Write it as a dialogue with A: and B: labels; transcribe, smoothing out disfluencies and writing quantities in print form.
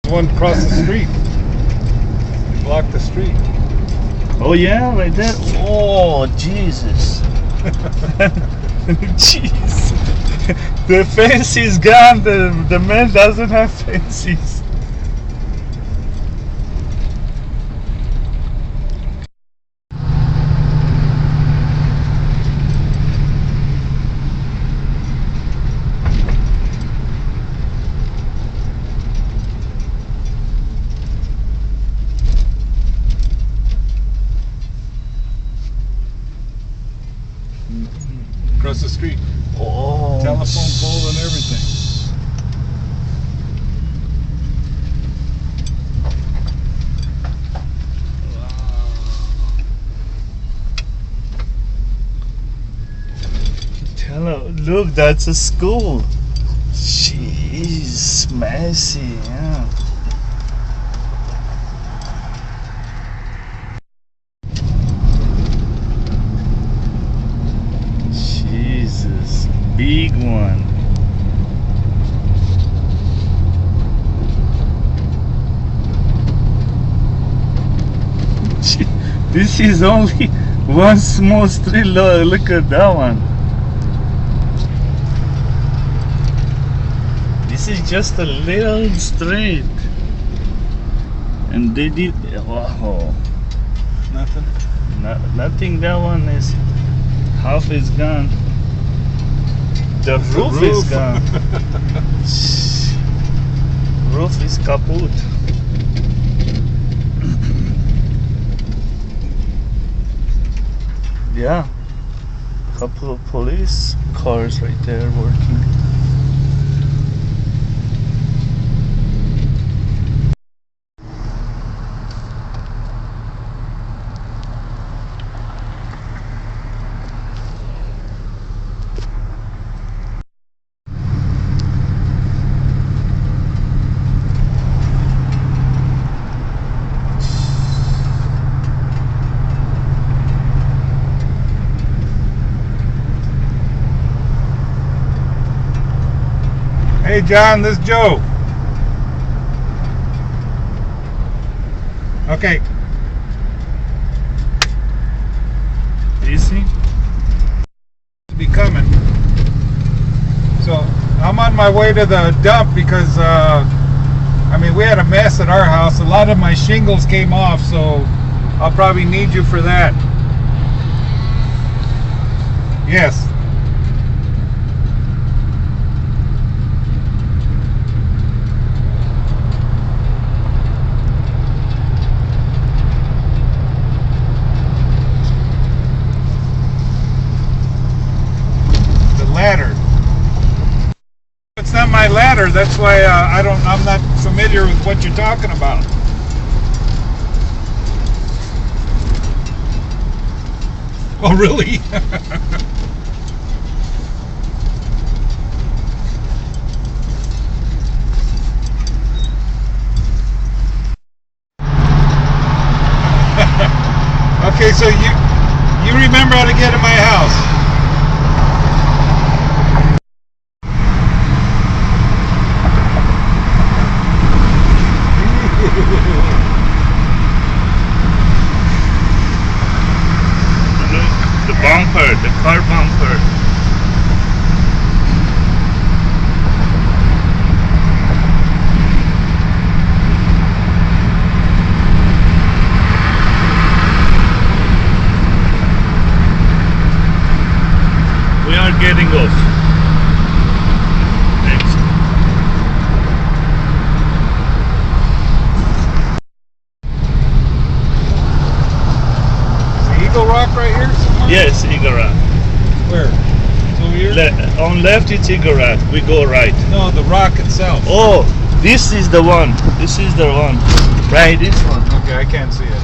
A: One across the street. They blocked the street.
B: Oh yeah, right there. Oh Jesus! Jeez, the fence is gone. The man doesn't have fences.
A: Across the street.
B: Oh,
A: Telephone pole and everything.
B: Look, that's a school. Jeez, messy, yeah. Jesus, big one. This is only one small street. Look at that one. This is just a little street, and they did
A: Nothing.
B: nothing. That one is half is gone. The roof is gone. Roof is kaput. Yeah, couple of police cars right there working.
A: Hey John, this is Joe. Okay.
B: Easy.
A: Be coming. So I'm on my way to the dump because I mean we had a mess at our house. A lot of my shingles came off, so I'll probably need you for that. Yes. Ladder. It's not my ladder. That's why I'm not familiar with what you're talking about. Oh, really? Okay, so you remember how to get to my house?
B: The bumper, the car bumper. We are getting off. Next.
A: Eagle Rock right here?
B: Yes, Eagle Rock.
A: Where? It's over here?
B: On left it's Eagle Rock. We go right.
A: No, the rock itself.
B: Oh, this is the one. This is the one. Right, this one.
A: Okay, I can't see it.